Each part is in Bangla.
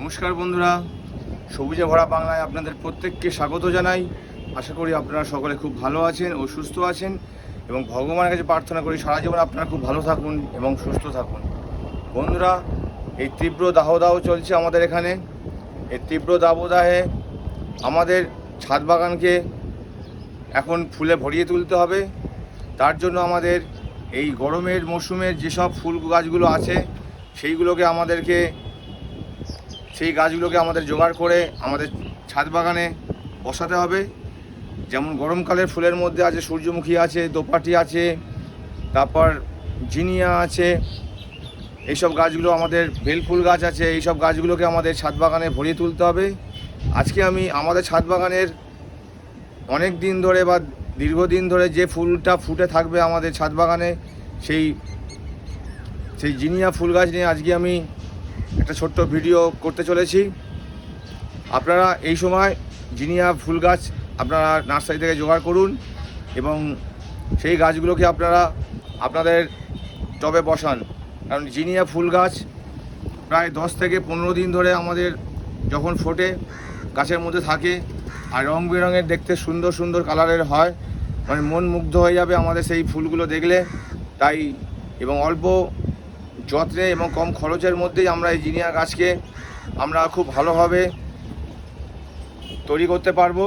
নমস্কার বন্ধুরা, সবুজে ভরা বাংলায় আপনাদের প্রত্যেককে স্বাগত জানাই। আশা করি আপনারা সকলে খুব ভালো আছেন ও সুস্থ আছেন এবং ভগবানের কাছে প্রার্থনা করি সারা জীবন আপনারা খুব ভালো থাকুন এবং সুস্থ থাকুন। বন্ধুরা, এই তীব্র দাবদাহ চলছে আমাদের এখানে। এই তীব্র দাবদাহে আমাদের ছাদ বাগানকে এখন ফুলে ভরিয়ে তুলতে হবে। তার জন্য আমাদের এই গরমের মরশুমের যেসব ফুল গাছগুলো আছে সেই গাছগুলোকে আমাদের জোগাড় করে আমাদের ছাদ বাগানে বসাতে হবে। যেমন গরমকালের ফুলের মধ্যে আছে সূর্যমুখী আছে, দোপাটি আছে, তারপর জিনিয়া আছে, এইসব গাছগুলো, আমাদের বেলফুল গাছ আছে। এইসব গাছগুলোকে আমাদের ছাদ বাগানে ভরিয়ে তুলতে হবে। আজকে আমি আমাদের ছাদ বাগানের অনেক দিন ধরে বা দীর্ঘদিন ধরে যে ফুলটা ফুটে থাকবে আমাদের ছাদ বাগানে, সেই জিনিয়া ফুল গাছ নিয়ে আজকে আমি একটা ছোট্ট ভিডিও করতে চলেছি। আপনারা এই সময় জিনিয়া ফুল গাছ আপনারা নার্সারি থেকে জোগাড় করুন এবং সেই গাছগুলোকে আপনারা আপনাদের টবে বসান। কারণ জিনিয়া ফুল গাছ প্রায় 10 থেকে 15 দিন ধরে আমাদের যখন ফোটে গাছের মধ্যে থাকে আর রং বেরঙের দেখতে সুন্দর সুন্দর কালারের হয়, মানে মন মুগ্ধ হয়ে যাবে আমাদের সেই ফুলগুলো দেখলে। তাই এবং অল্প যত্নে এবং কম খরচের মধ্যেই আমরা এই জিনিয়া গাছকে আমরা খুব ভালোভাবে তৈরি করতে পারবো।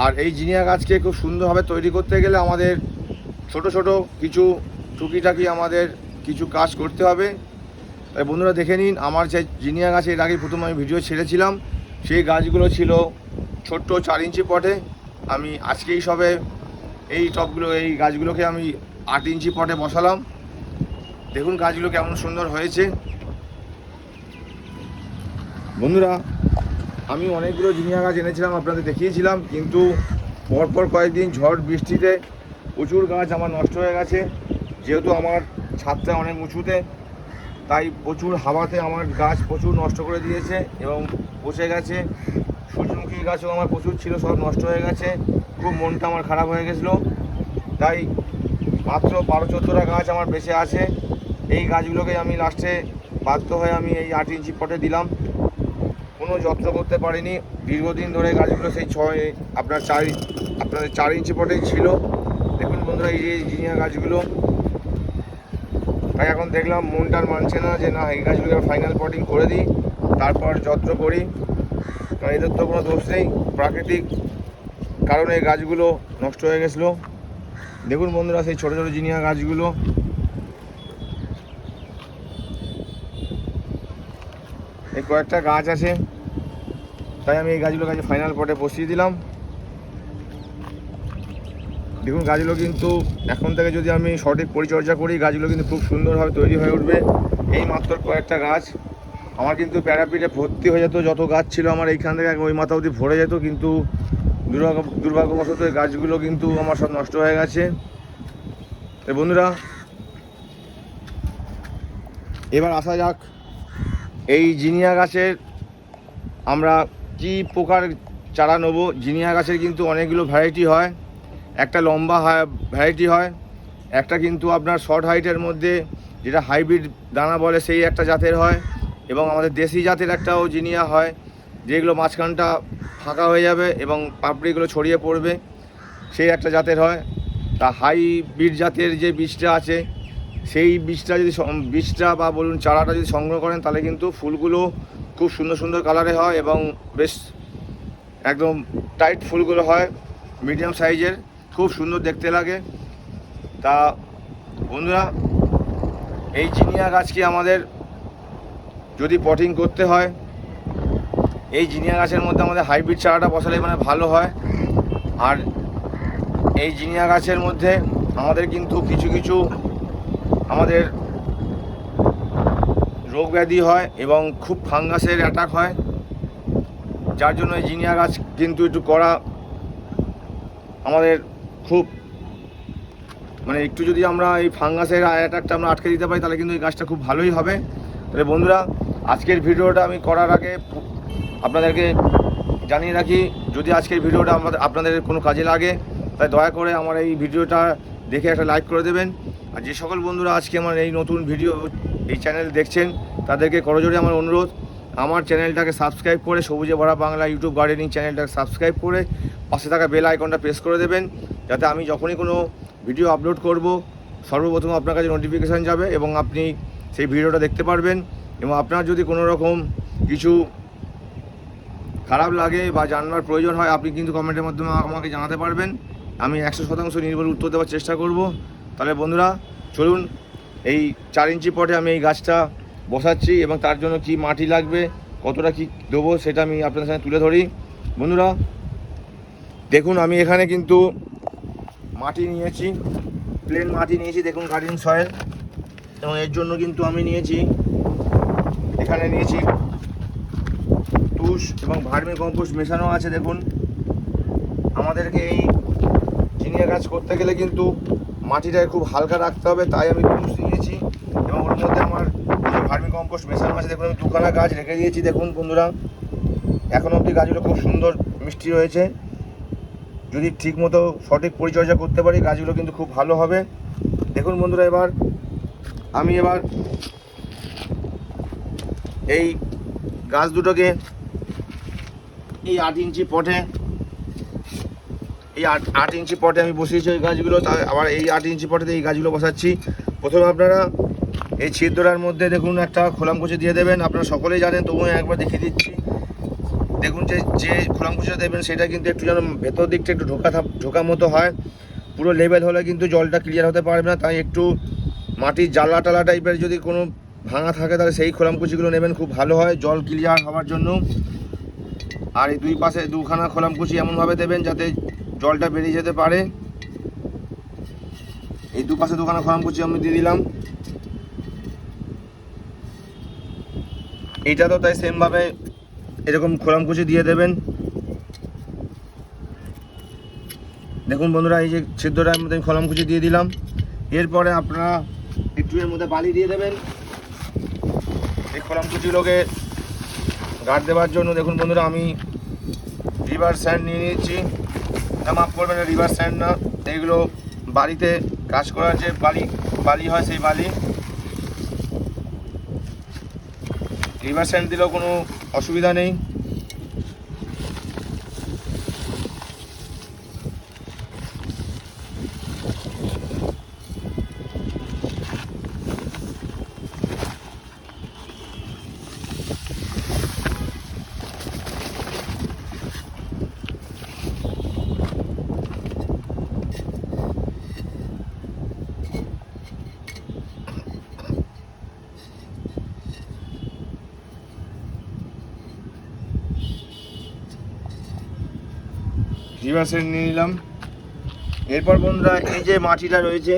আর এই জিনিয়া গাছকে খুব সুন্দরভাবে তৈরি করতে গেলে আমাদের ছোট ছোট কিছু টুকিটাকি আমাদের কিছু কাজ করতে হবে। তাই বন্ধুরা দেখে নিন, আমার যে জিনিয়া গাছ এর আগে প্রথম আমি ভিডিও ছেড়েছিলাম, সেই গাছগুলো ছিল ছোট্ট 4 ইঞ্চি পটে। আমি আজকেই সবে এই গাছগুলোকে আমি 8 ইঞ্চি পটে বসালাম। দেখুন গাছগুলো কেমন সুন্দর হয়েছে। বন্ধুরা, আমি অনেকগুলো জিনিয়া গাছ এনেছিলাম, আপনাদের দেখিয়েছিলাম, কিন্তু পরপর কয়েকদিন ঝড় বৃষ্টিতে প্রচুর গাছ আমার নষ্ট হয়ে গেছে। যেহেতু আমার ছাদটা অনেক উঁচুতে, তাই প্রচুর হাওয়াতে আমার গাছ প্রচুর নষ্ট করে দিয়েছে এবং পচে গেছে। সূর্যমুখী গাছও আমার প্রচুর ছিল, সব নষ্ট হয়ে গেছে। খুব মনটা আমার খারাপ হয়ে গেছিলো। তাই মাত্র 12-14টা গাছ আমার বেঁচে আছে। এই গাছগুলোকে আমি লাস্টে বাধ্য হয়ে আমি এই 8 ইঞ্চি পটে দিলাম। কোনো যত্ন করতে পারিনি দীর্ঘদিন ধরে। গাছগুলো সেই আপনাদের 4 ইঞ্চি পটেই ছিল। দেখুন বন্ধুরা, এই যে জিনিয়া গাছগুলো, তাই এখন দেখলাম মনটার মানছে না যে না, এই গাছগুলোকে ফাইনাল পটিং করে দিই, তারপর যত্ন করি। কারণ এদের তো কোনো দোষ নেই, প্রাকৃতিক কারণে এই গাছগুলো নষ্ট হয়ে গেছিলো। দেখুন বন্ধুরা, সেই ছোটো ছোটো জিনিয়া গাছগুলো, এই কয়েকটা গাছ আছে, তাই আমি এই গাছগুলোকে আজ ফাইনাল পটে বসিয়ে দিলাম। দেখুন গাছগুলো কিন্তু এখন থেকে যদি আমি সঠিক পরিচর্যা করি, গাছগুলো কিন্তু খুব সুন্দরভাবে তৈরি হয়ে উঠবে। এই মাত্র কয়েকটা গাছ আমার কিন্তু প্যারাপিটে ভর্তি হয়ে যেত, যত গাছ ছিল আমার এইখান থেকে ওই মাথা অবধি ভরে যেত, কিন্তু দুর্ভাগ্যবশত এই গাছগুলো কিন্তু আমার সব নষ্ট হয়ে গেছে। বন্ধুরা, এবার আসা যাক এই জিনিয়া গাছের আমরা কি প্রকার চারা নেবো। জিনিয়া গাছের কিন্তু অনেকগুলো ভ্যারাইটি হয়। একটা লম্বা ভ্যারাইটি হয়, একটা কিন্তু আপনার শর্ট হাইটের মধ্যে যেটা হাইব্রিড দানা বলে সেই একটা জাতের হয়, এবং আমাদের দেশি জাতের একটাও জিনিয়া হয়, যেগুলো মাঝখানটা ফাঁকা হয়ে যাবে এবং পাপড়িগুলো ছড়িয়ে পড়বে, সেই একটা জাতের হয়। তা হাইব্রিড জাতের যে বীজটা আছে, সেই বীজটা বা বলুন চারাটা যদি সংগ্রহ করেন, তাহলে কিন্তু ফুলগুলো খুব সুন্দর সুন্দর কালারে হয় এবং বেশ একদম টাইট ফুলগুলো হয়, মিডিয়াম সাইজের, খুব সুন্দর দেখতে লাগে। তা বন্ধুরা, এই জিনিয়া গাছকে আমাদের যদি পটিং করতে হয়, এই জিনিয়া গাছের মধ্যে আমাদের হাইব্রিড চারাটা বসালে মানে ভালো হয়। আর এই জিনিয়া গাছের মধ্যে আমাদের কিন্তু কিছু কিছু আমাদের রোগ ব্যাধি হয় এবং খুব ফাঙ্গাসের অ্যাটাক হয়, যার জন্য এই জিনিয়া গাছ কিন্তু একটু করা আমাদের খুব মানে একটু যদি আমরা এই ফাঙ্গাসের অ্যাটাকটা আমরা আটকে দিতে পারি, তাহলে কিন্তু এই গাছটা খুব ভালোই হবে। তাহলে বন্ধুরা, আজকের ভিডিওটা আমি করার আগে আপনাদেরকে জানিয়ে রাখি, যদি আজকের ভিডিওটা আপনাদের কোনো কাজে লাগে, তাই দয়া করে আমার এই ভিডিওটা দেখে একটা লাইক করে দেবেন। আর যে সকল বন্ধুরা আজকে আমার এই নতুন ভিডিও এই চ্যানেল দেখছেন, তাদেরকে করজোড়ে আমার অনুরোধ, আমার চ্যানেলটাকে সাবস্ক্রাইব করে সবুজে ভরা বাংলা ইউটিউব গার্ডেনিং চ্যানেলটাকে সাবস্ক্রাইব করে পাশে থাকা বেল আইকনটা প্রেস করে দেবেন, যাতে আমি যখনই কোনো ভিডিও আপলোড করব সর্বপ্রথম আপনার কাছে নোটিফিকেশান যাবে এবং আপনি সেই ভিডিওটা দেখতে পারবেন। এবং আপনার যদি কোনো রকম কিছু খারাপ লাগে বা জানার প্রয়োজন হয় আপনি কিন্তু কমেন্টের মাধ্যমে আমাকে জানাতে পারবেন, আমি 100% নির্ভুল উত্তর দেওয়ার চেষ্টা করব। তাহলে বন্ধুরা চলুন, এই 4 ইঞ্চি পটে আমি এই গাছটা বসাচ্ছি এবং তার জন্য কি মাটি লাগবে, কতটা কি দেবো সেটা আমি আপনাদের সামনে তুলে ধরি। বন্ধুরা দেখুন, আমি এখানে কিন্তু মাটি নিয়েছি, প্লেন মাটি নিয়েছি, দেখুন গার্ডেন সয়েল। এবং এর জন্য কিন্তু আমি এখানে নিয়েছি তুষ এবং ভার্মি কম্পোস্ট মেশানো আছে। দেখুন, আমাদেরকে এই জিনিয়া গাছ করতে গেলে কিন্তু মাটিটাকে খুব হালকা রাখতে হবে, তাই আমি তুষ নিয়েছি এবং ওর মধ্যে আমার ভার্মি কম্পোস্ট মেশানো আছে। দেখুন, আমি 2খানা গাছ রেখে দিয়েছি। দেখুন বন্ধুরা, এখন অবধি গাছগুলো খুব সুন্দর মিষ্টি রয়েছে। যদি ঠিকমতো সঠিক পরিচর্যা করতে পারি গাছগুলো কিন্তু খুব ভালো হবে। দেখুন বন্ধুরা, আমি এই গাছ দুটোকে এই 8 ইঞ্চি পটে আমি বসিয়েছি ওই গাছগুলো। তাই আবার এই 8 ইঞ্চি পটেতে এই গাছগুলো বসাচ্ছি। প্রথমে আপনারা এই ছিদ্রটার মধ্যে দেখুন একটা খোলামকুচি দিয়ে দেবেন। আপনারা সকলেই জানেন, তবুও একবার দেখিয়ে দিচ্ছি। দেখুন, যে খোলামকুচিটা দেবেন সেটা কিন্তু একটু যেন ভেতর দিকটা একটু ঢোকা মতো হয়। পুরো লেভেল হলে কিন্তু জলটা ক্লিয়ার হতে পারবে না, তাই একটু মাটির জ্বালা টালা টাইপের যদি কোনো ভাঙা থাকে তাহলে সেই খোলামকুচিগুলো নেবেন, খুব ভালো হয় জল ক্লিয়ার হওয়ার জন্য। আর এই 2 পাশে 2খানা খোলামকুচি এমনভাবে দেবেন যাতে জলটা বেরিয়ে যেতে পারে। এই 2 পাশে 2খানা খোলামকুচি আমি দিয়ে দিলাম। এইটা তো তাই সেমভাবে এরকম খোলামকুচি দিয়ে দেবেন। দেখুন বন্ধুরা, এই যে ছিদ্রটার মধ্যে খোলামকুচি দিয়ে দিলাম। এরপরে আপনারা একটু এর মধ্যে বালি দিয়ে দেবেন এই খোলামকুচিগুলোকে গার্ড দেওয়ার জন্য। দেখুন বন্ধুরা, আমি রিভার স্যান্ড নিয়ে নিয়েছি। মাফ করবেন, রিভার স্যান্ড না, এইগুলো বাড়িতে কাজ করার যে বালি হয় সেই বালি। রিভার স্যান্ড দিলেও কোনো অসুবিধা নেই। রিভার স্যান্ড নিয়ে নিলাম। এরপর বন্ধুরা, এই যে মাটিটা রয়েছে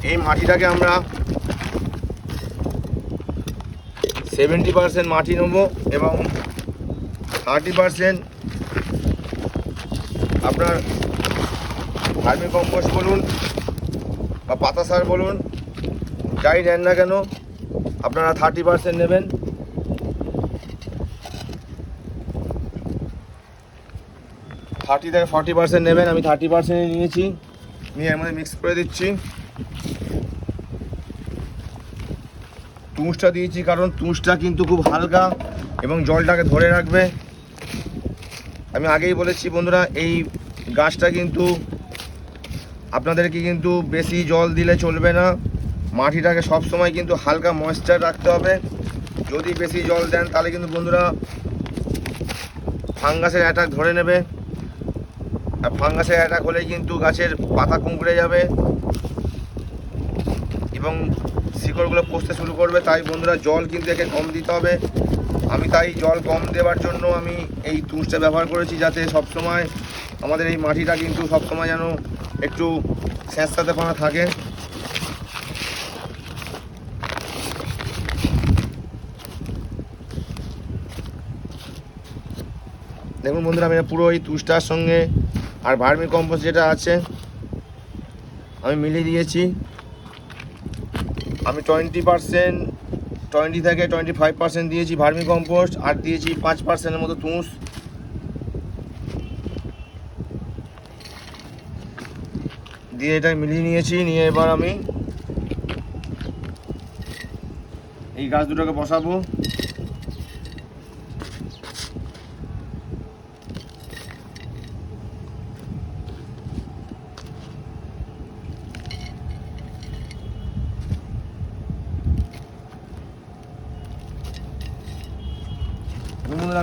এই মাটিটাকে আমরা 70% মাটি নেব এবং 30% আপনার ভার্মি কম্পোস্ট বলুন বা পাতা সার বলুন, যাই নেন না কেন আপনারা 30% নেবেন। থেকে 40% নেবেন। আমি 30% নিয়েছি, নিয়ে এর মধ্যে মিক্স করে দিচ্ছি। তুষটা দিয়েছি কারণ তুষটা কিন্তু খুব হালকা এবং জলটাকে ধরে রাখবে। আমি আগেই বলেছি বন্ধুরা, এই গাছটা কিন্তু আপনাদেরকে কিন্তু বেশি জল দিলে চলবে না, মাটিটাকে সব সময় কিন্তু হালকা ময়েশ্চার রাখতে হবে। যদি বেশি জল দেন তাহলে কিন্তু বন্ধুরা ফাঙ্গাসের অ্যাটাক ধরে নেবে, আর ফাঙ্গাসের অ্যাটাক হলে কিন্তু গাছের পাতা কুঁকড়ে যাবে এবং শিকড়গুলো পচতে শুরু করবে। তাই বন্ধুরা জল কিন্তু একে কম দিতে হবে। আমি তাই জল কম দেওয়ার জন্য আমি এই তুষটা ব্যবহার করেছি, যাতে সবসময় আমাদের এই মাটিটা কিন্তু সবসময় যেন একটু স্যাঁতস্যাঁতেপনা থাকে। দেখুন বন্ধুরা, আমি পুরো এই তুষটার সঙ্গে আর ভার্মি কম্পোস্ট যেটা আছে আমি মিলিয়ে দিয়েছি। আমি 20 থেকে 25% দিয়েছি ভার্মি কম্পোস্ট, আর দিয়েছি 5%-এর মতো তুষ। দিয়ে এটা মিলিয়ে নিয়েছি। নিয়ে এবার আমি এই গাছ দুটোকে বসাবো।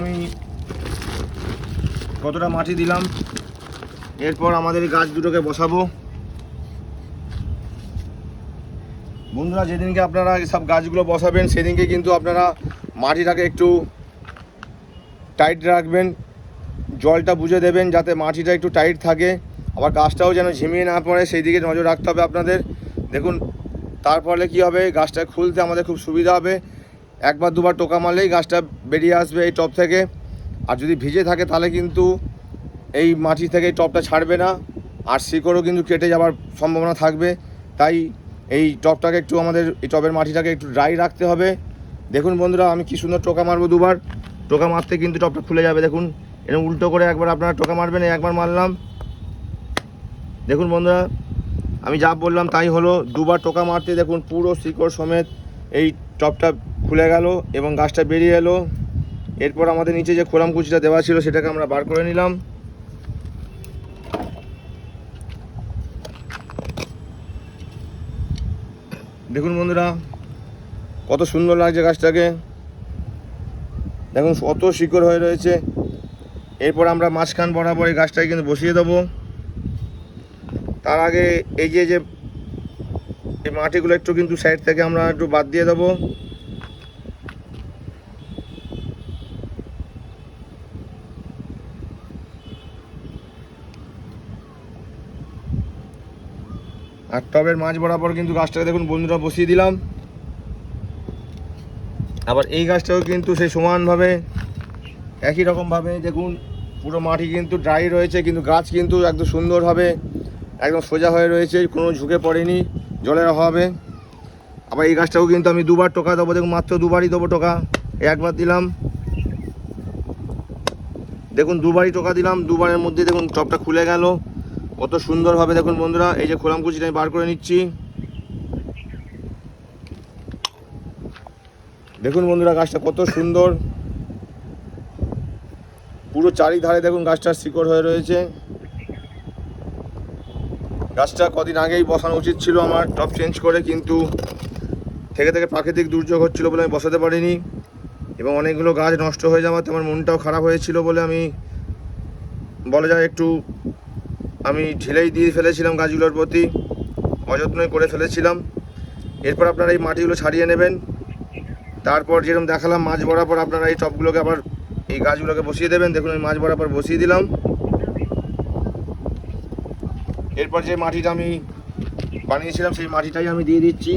আমি কতটা মাটি দিলাম, এরপর আমাদের এই গাছ দুটোকে বসাবো। বন্ধুরা, যেদিনকে আপনারা সব গাছগুলো বসাবেন সেদিনকে কিন্তু আপনারা মাটিটাকে একটু টাইট রাখবেন, জলটা বুঝে দেবেন যাতে মাটিটা একটু টাইট থাকে, আবার গাছটাও যেন ঝিমিয়ে না পড়ে সেই দিকে নজর রাখতে হবে আপনাদের। দেখুন, তার ফলে কী হবে, গাছটা খুলতে আমাদের খুব সুবিধা হবে। একবার দুবার টোকা মারলেই গাছটা বেরিয়ে আসবে এই টব থেকে। আর যদি ভিজে থাকে তাহলে কিন্তু এই মাটি থেকে এই টবটা ছাড়বে না, আর শিকড়ও কিন্তু কেটে যাওয়ার সম্ভাবনা থাকবে। তাই এই টবটাকে একটু আমাদের এই টবের মাটিটাকে একটু ড্রাই রাখতে হবে। দেখুন বন্ধুরা, আমি কি সুন্দর টোকা মারবো, দুবার টোকা মারতে কিন্তু টবটা খুলে যাবে। দেখুন, এরকম উল্টো করে একবার আপনারা টোকা মারবেন, একবার মারলাম। দেখুন বন্ধুরা, আমি যা বললাম তাই হলো। দুবার টোকা মারতে দেখুন পুরো শিকড় সমেত এই টবটা খুলে গেল এবং গাছটা বেরিয়ে এলো। এরপর আমাদের নিচে যে খোলাম কুচিটা দেওয়া ছিল সেটাকে আমরা বার করে নিলাম। দেখুন বন্ধুরা, কত সুন্দর লাগছে গাছটাকে, দেখুন কত শিকড় হয়ে রয়েছে। এরপর আমরা মাঝখান বরাবর এই গাছটাকে কিন্তু বসিয়ে দেবো। তার আগে এই যে এই মাটিগুলো একটু কিন্তু সাইড থেকে আমরা একটু বাদ দিয়ে দেবো। আর টবের মাঝ বরাবর কিন্তু গাছটাকে দেখুন বন্ধুরা বসিয়ে দিলাম। আবার এই গাছটাও কিন্তু সেই সমানভাবে একই রকমভাবে দেখুন পুরো মাটি কিন্তু ড্রাই রয়েছে, কিন্তু গাছ কিন্তু একদম সুন্দরভাবে একদম সোজা হয়ে রয়েছে, কোনো ঝুঁকে পড়েনি জলের অভাবে। আবার এই গাছটাও কিন্তু আমি দুবার টোকা দেবো। দেখুন, মাত্র দুবারই দেবো টোকা, একবার দিলাম। দেখুন, দুবারই টোকা দিলাম, দুবারের মধ্যে দেখুন টবটা খুলে গেল কত সুন্দরভাবে। দেখুন বন্ধুরা, এই যে খোলাম কুচিটা আমি বার করে নিচ্ছি। দেখুন বন্ধুরা, গাছটা কত সুন্দর, পুরো চারিধারে দেখুন গাছটার শিকড় হয়ে রয়েছে। গাছটা কদিন আগেই বসানো উচিত ছিল আমার টব চেঞ্জ করে, কিন্তু থেকে থেকে প্রাকৃতিক দুর্যোগ হচ্ছিলো বলে আমি বসাতে পারিনি, এবং অনেকগুলো গাছ নষ্ট হয়ে যাওয়াতে আমার মনটাও খারাপ হয়েছিল বলে আমি বলা যায় একটু আমি ঢিলেই দিয়ে ফেলেছিলাম গাছগুলোর প্রতি, অযত্নই করে ফেলেছিলাম। এরপর আপনারা এই মাটিগুলো ছাড়িয়ে নেবেন। তারপর যেরকম দেখালাম মাঝ বরাবর আপনারা এই টবগুলোকে আবার এই গাছগুলোকে বসিয়ে দেবেন। দেখুন, আমি মাঝ বরাবর বসিয়ে দিলাম। এরপর যে মাটিটা আমি বানিয়েছিলাম সেই মাটিটাই আমি দিয়ে দিচ্ছি।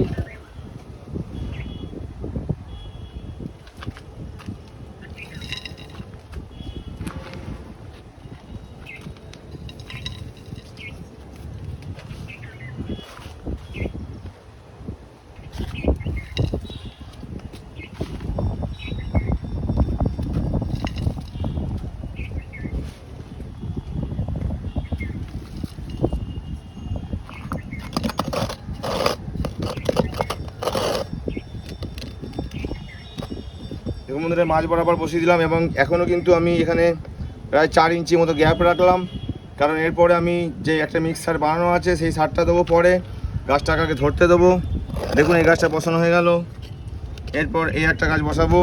বন্ধুরা, মাঝ বরাবর বসিয়ে দিলাম, এবং এখনও কিন্তু আমি এখানে প্রায় 4 ইঞ্চি মতো গ্যাপ রাখলাম, কারণ এরপরে আমি যে একটা মিক্সার বানানো আছে সেই সারটা দেবো, পরে গাছটাকে ধরতে দেবো। দেখুন, এই গাছটা বসানো হয়ে গেল। এরপর এই একটা গাছ বসাবো।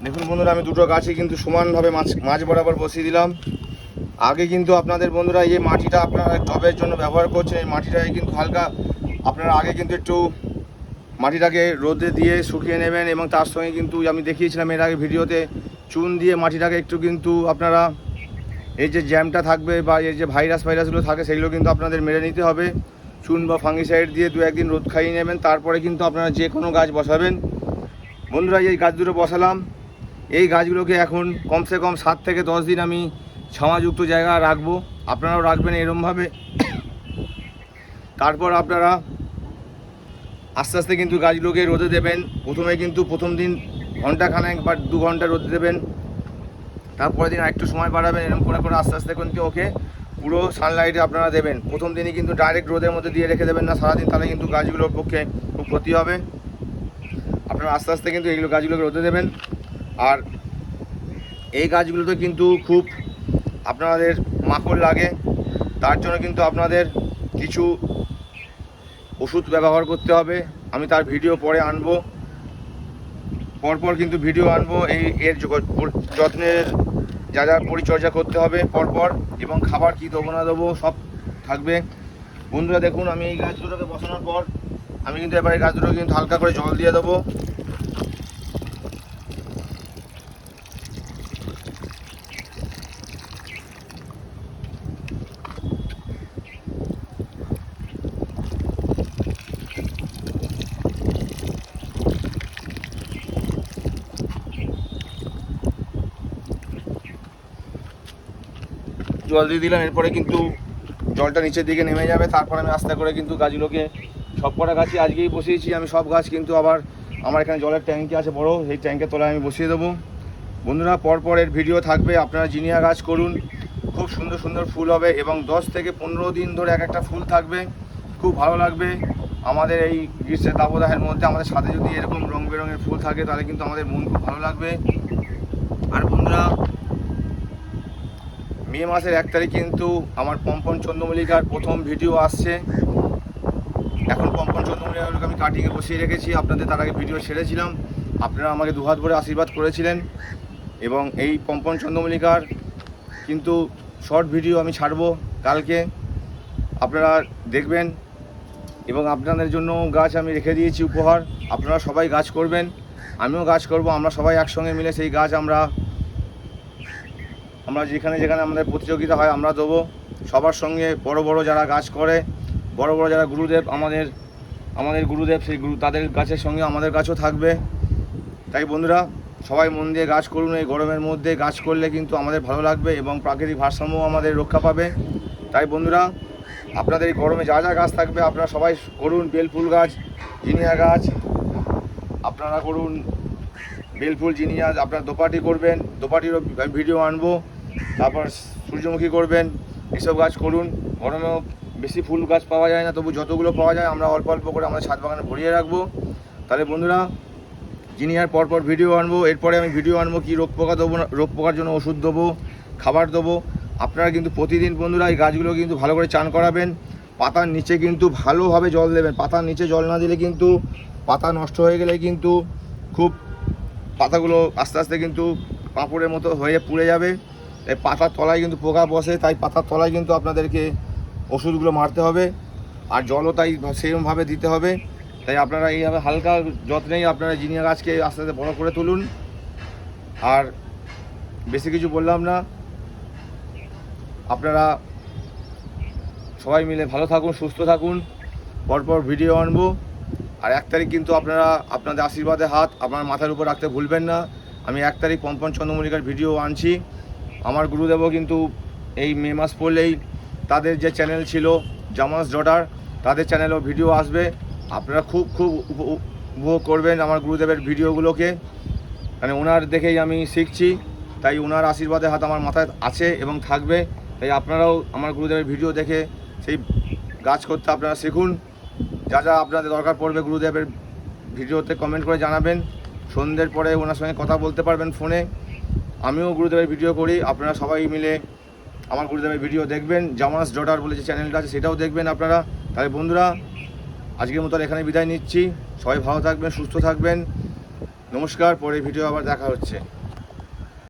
দেখুন বন্ধুরা, আমি দুটো গাছই কিন্তু সমানভাবে মাঝ বরাবর বসিয়ে দিলাম। আগে কিন্তু আপনাদের বন্ধুরা এই মাটিটা আপনারা টবের জন্য ব্যবহার করছেন, এই মাটিটাই কিন্তু হালকা আপনারা আগে কিন্তু একটু মাটিটাকে রোদে দিয়ে শুকিয়ে নেবেন এবং তার সঙ্গে কিন্তু আমি দেখিয়েছিলাম এর আগে ভিডিওতে চুন দিয়ে মাটিটাকে একটু কিন্তু আপনারা এই যে জ্যামটা থাকবে বা এই যে ভাইরাসগুলো থাকে সেগুলো কিন্তু আপনাদের মেরে নিতে হবে। চুন বা ফাঙ্গিসাইড দিয়ে 2-1 দিন রোদ খাইয়ে নেবেন, তারপরে কিন্তু আপনারা যে কোনো গাছ বসাবেন। বন্ধুরা এই গাছ দুটো বসালাম, এই গাছগুলোকে এখন কমসে কম 7 থেকে 10 দিন আমি ছাওয়াযুক্ত জায়গা রাখবো, আপনারাও রাখবেন এরমভাবে। তারপর আপনারা আস্তে আস্তে কিন্তু গাছগুলোকে রোদে দেবেন। প্রথমে কিন্তু প্রথম দিন ঘন্টাখানেক বা 2 ঘন্টা রোদে দেবেন, তারপরের দিন আরেকটু সময় বাড়াবেন, এরকম করে করে আস্তে আস্তে কিন্তু ওকে পুরো সানলাইটে আপনারা দেবেন। প্রথম দিনই কিন্তু ডাইরেক্ট রোদের মধ্যে দিয়ে রেখে দেবেন না সারাদিন, তাহলে কিন্তু গাছগুলোর পক্ষে খুব ক্ষতি হবে। আপনারা আস্তে আস্তে কিন্তু এইগুলো গাছগুলোকে রোদে দেবেন। আর এই গাছগুলোতে কিন্তু খুব আপনাদের মাকড় লাগে, তার জন্য কিন্তু আপনাদের কিছু ওষুধ ব্যবহার করতে হবে। আমি তার ভিডিও পরে আনবো, পরপর কিন্তু ভিডিও আনবো এর যত্নের যা যা পরিচর্যা করতে হবে পরপর, এবং খাবার কি দেবো না দেবো সব থাকবে। বন্ধুরা দেখুন, আমি এই গাছ দুটোকে বসানোর পর আমি কিন্তু এবার এই গাছ দুটোকে কিন্তু হালকা করে জল দিয়ে দেবো। জল দিয়ে দিলাম, এরপরে কিন্তু জলটা নিচের দিকে নেমে যাবে। তারপর আমি আস্তে করে কিন্তু গাছগুলোকে সব কটা গাছই আজকেই বসিয়েছি আমি, সব গাছ কিন্তু আবার আমার এখানে জলের ট্যাঙ্কি আছে বড়, সেই ট্যাঙ্কের তলায় আমি বসিয়ে দেবো। বন্ধুরা পরপর এর ভিডিও থাকবে, আপনারা জিনিয়া গাছ করুন, খুব সুন্দর সুন্দর ফুল হবে এবং 10 থেকে 15 দিন ধরে এক একটা ফুল থাকবে, খুব ভালো লাগবে। আমাদের এই গ্রীষ্মের দাবদাহের মধ্যে আমাদের সাথে যদি এরকম রং বেরঙের ফুল থাকে তাহলে কিন্তু আমাদের মন খুব ভালো লাগবে। আর বন্ধুরা মে মাসের 1 তারিখ কিন্তু আমার পম্পন চন্দ্রমল্লিকার প্রথম ভিডিও আসছে। এখন পম্পন চন্দ্রমল্লিকাগুলোকে আমি কাটিংয়ে বসিয়ে রেখেছি, আপনাদের তার আগে ভিডিও ছেড়েছিলাম, আপনারা আমাকে দুহাত ভরে আশীর্বাদ করেছিলেন। এবং এই পম্পন চন্দ্রমল্লিকার কিন্তু শর্ট ভিডিও আমি ছাড়বো কালকে, আপনারা দেখবেন। এবং আপনাদের জন্য গাছ আমি রেখে দিয়েছি উপহার, আপনারা সবাই গাছ করবেন, আমিও গাছ করব, আমরা সবাই একসঙ্গে মিলে সেই গাছ আমরা যেখানে যেখানে আমাদের প্রতিযোগিতা হয় আমরা দেবো। সবার সঙ্গে বড় বড় যারা গাছ করে, বড় বড় যারা গুরুদেব আমাদের গুরুদেব, সেই তাদের গাছের সঙ্গে আমাদের গাছও থাকবে। তাই বন্ধুরা সবাই মন দিয়ে গাছ করুন, এই গরমের মধ্যে গাছ করলে কিন্তু আমাদের ভালো লাগবে এবং প্রাকৃতিক ভারসাম্য আমাদের রক্ষা পাবে। তাই বন্ধুরা আপনাদের এই গরমে যা যা গাছ থাকবে আপনারা সবাই করুন। বেলফুল গাছ, জিনিয়া গাছ আপনারা করুন, বেলফুল জিনিয়া, আপনারা দোপাটি করবেন, দোপাটিরও ভিডিও আনবো। তারপর সূর্যমুখী করবেন, এসব গাছ করুন। গরমেও বেশি ফুল গাছ পাওয়া যায় না, তবু যতগুলো পাওয়া যায় আমরা অল্প অল্প করে আমাদের ছাদ বাগানে ভরিয়ে রাখবো। তাহলে বন্ধুরা জিনিয়ার পরপর ভিডিও আনবো, এরপরে আমি ভিডিও আনবো কি রোগ পোকা দেবো, রোগ পোকার জন্য ওষুধ দেবো, খাবার দেবো। আপনারা কিন্তু প্রতিদিন বন্ধুরা এই গাছগুলো কিন্তু ভালো করে চান করাবেন, পাতার নিচে কিন্তু ভালোভাবে জল দেবেন। পাতার নিচে জল না দিলে কিন্তু পাতা নষ্ট হয়ে গেলে কিন্তু খুব পাতাগুলো আস্তে আস্তে কিন্তু পাঁপড়ের মতো হয়ে পুড়ে যাবে। তাই পাতার তলায় কিন্তু পোকা বসে, তাই পাতার তলায় কিন্তু আপনাদেরকে ওষুধগুলো মারতে হবে, আর জলও তাই সেরকমভাবে দিতে হবে। তাই আপনারা এইভাবে হালকা যত্নেই আপনারা জিনিয়া গাছকে আস্তে আস্তে বড়ো করে তুলুন। আর বেশি কিছু বললাম না, আপনারা সবাই মিলে ভালো থাকুন, সুস্থ থাকুন, পরপর ভিডিও আনবো। আর 1 তারিখ কিন্তু আপনারা আপনাদের আশীর্বাদে হাত আপনার মাথার উপর রাখতে ভুলবেন না। আমি 1 তারিখ পম্পন চন্দ্রমল্লিকার ভিডিও আনছি। আমার গুরুদেবও কিন্তু এই মে মাস পড়লেই তাদের যে চ্যানেল ছিল জামাস ডটার, তাদের চ্যানেলেও ভিডিও আসবে। আপনারা খুব খুব উপভোগ করবেন আমার গুরুদেবের ভিডিওগুলোকে, মানে ওনার দেখেই আমি শিখছি, তাই ওনার আশীর্বাদে হাত আমার মাথায় আছে এবং থাকবে। তাই আপনারাও আমার গুরুদেবের ভিডিও দেখে সেই গাছ করতে আপনারা শিখুন। যা যা আপনাদের দরকার পড়বে গুরুদেবের ভিডিওতে কমেন্ট করে জানাবেন। সন্ধ্যের পরে ওনার সঙ্গে কথা বলতে পারবেন ফোনে। আমিও গুরুদেবের ভিডিও করি, আপনারা সবাই মিলে আমার গুরুদেবের ভিডিও দেখবেন। জামাস ডটার বলে যে চ্যানেলটা আছে সেটাও দেখবেন আপনারা। তাহলে বন্ধুরা আজকের মতো এখানে বিদায় নিচ্ছি, সবাই ভালো থাকবেন, সুস্থ থাকবেন, নমস্কার। পরে ভিডিও আবার দেখা হচ্ছে।